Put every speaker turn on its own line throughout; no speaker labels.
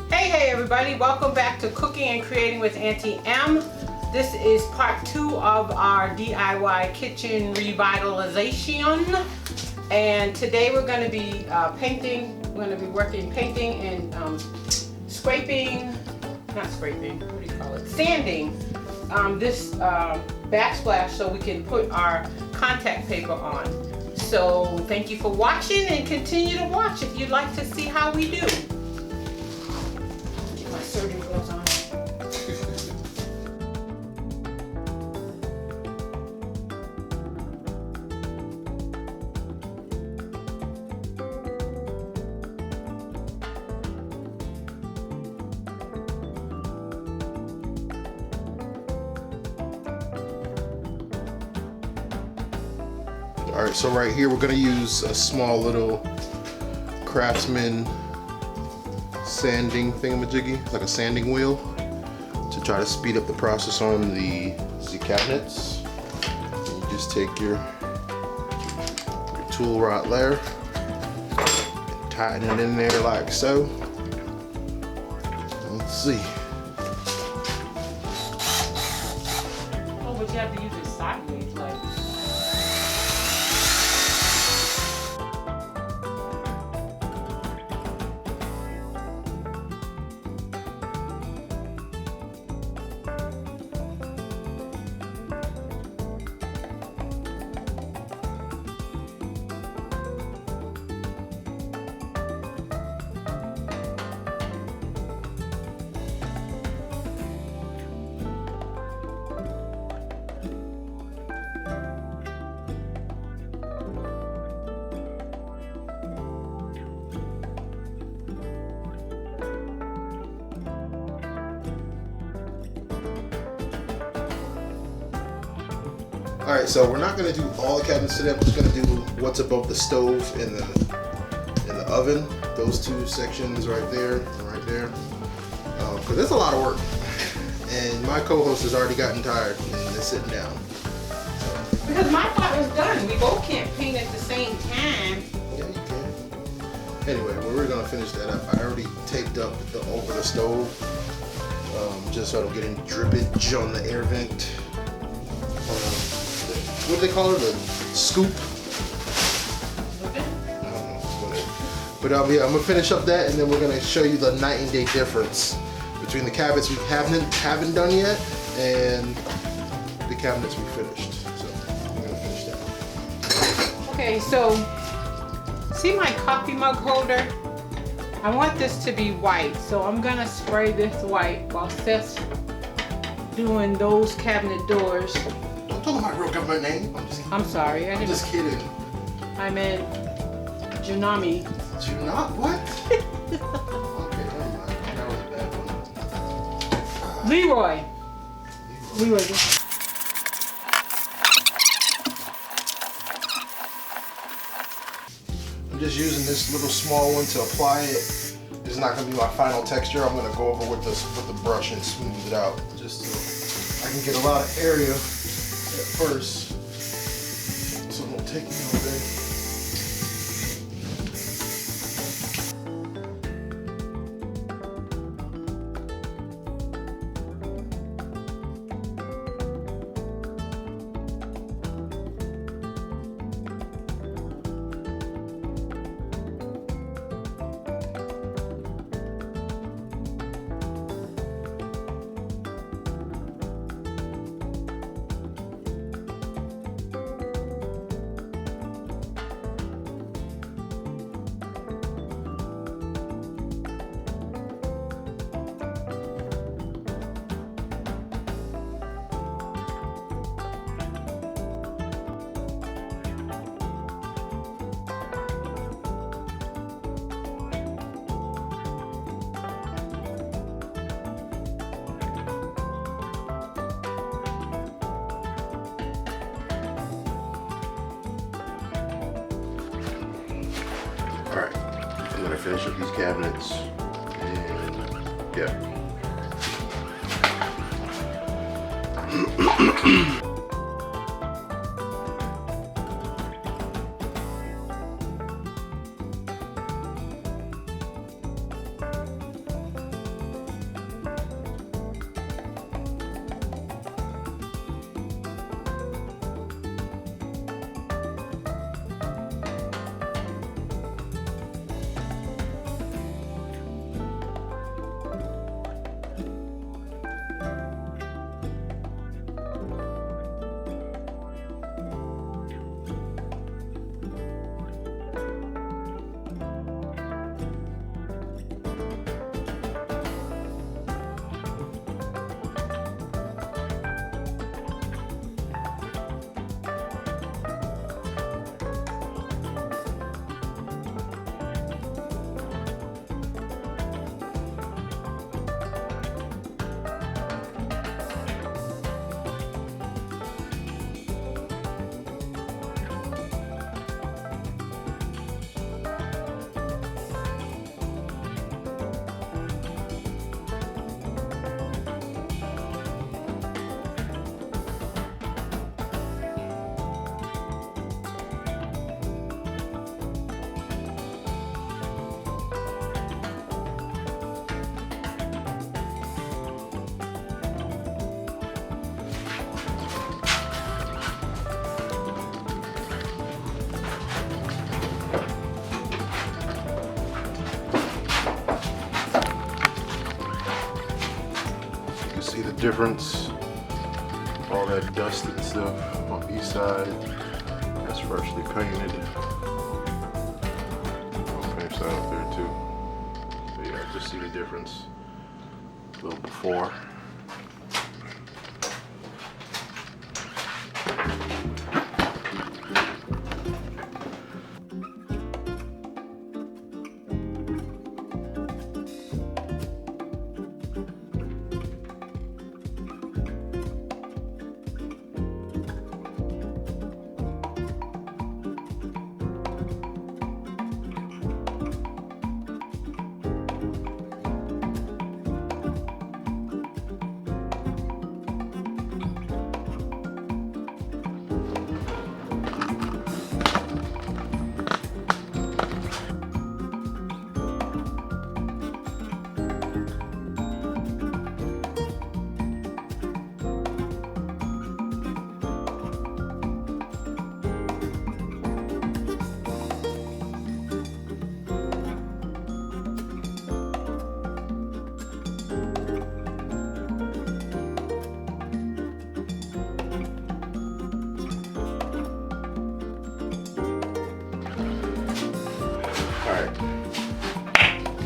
Hey everybody, welcome back to Cooking and Creating with Auntie M. This is part 2 of our DIY kitchen revitalization. And today we're going to be painting. We're going to be working painting and sanding this backsplash so we can put our contact paper on. So thank you for watching and continue to watch if you'd like to see how we do. Get my surgery gloves on.
Alright, so right here we're going to use a small little Craftsman sanding thingamajiggy, like a sanding wheel, to try to speed up the process on the cabinets. You just take your tool right there, and tighten it in there like so. Let's see.
Oh, but you have to use it sideways, like.
Alright, so we're not going to do all the cabinets today. I'm just going to do what's above the stove and the oven. Those two sections right there and right there. Because it's a lot of work. And my co-host has already gotten tired and is sitting down.
Because my part was done. We both can't paint at the same time.
Yeah, you can. Anyway, we're going to finish that up. I already taped up over the stove. Just so I don't get any drippage on the air vent. What do they call it? The scoop? I don't know, whatever. But yeah, I'm gonna finish up that, and then we're gonna show you the night and day difference between the cabinets we haven't done yet and the cabinets we finished. So I'm gonna finish that.
Okay, so see my coffee mug holder? I want this to be white, so I'm gonna spray this white while Seth's doing those cabinet doors.
Don't tell them my real government name.
I'm sorry.
I'm just kidding.
I meant Junami.
What? Okay, never mind. That was a bad one.
Leroy.
I'm just using this little small one to apply it. It's not going to be my final texture. I'm going to go over with the brush and smooth it out, just so I can get a lot of area at first, so it won't take me all day. Alright, I'm going to finish up these cabinets, and yeah. difference. All that dust and stuff on the east side, that's freshly painted. I'll finish that up there too. So yeah, just see the difference a little before.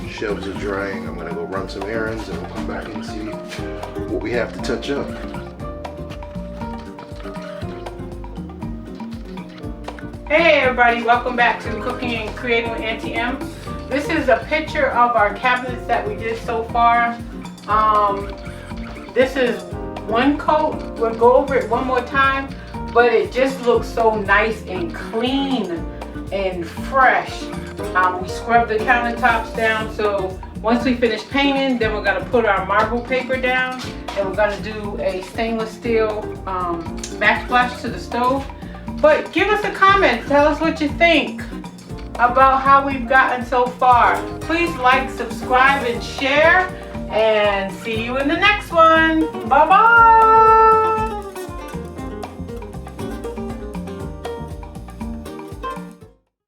Shelves are drying. I'm gonna go run some errands and we'll come back and see what we have to touch up.
Hey everybody, welcome back to Cooking and Creating with Auntie M. This is a picture of our cabinets that we did so far. This is one coat. We'll go over it one more time, but it just looks so nice and clean and fresh. We scrubbed the countertops down, so once we finish painting, then we're gonna put our marble paper down and we're gonna do a stainless steel backsplash to the stove. But give us a comment, tell us what you think about how we've gotten so far. Please like, subscribe, and share, and see you in the next one. Bye-bye.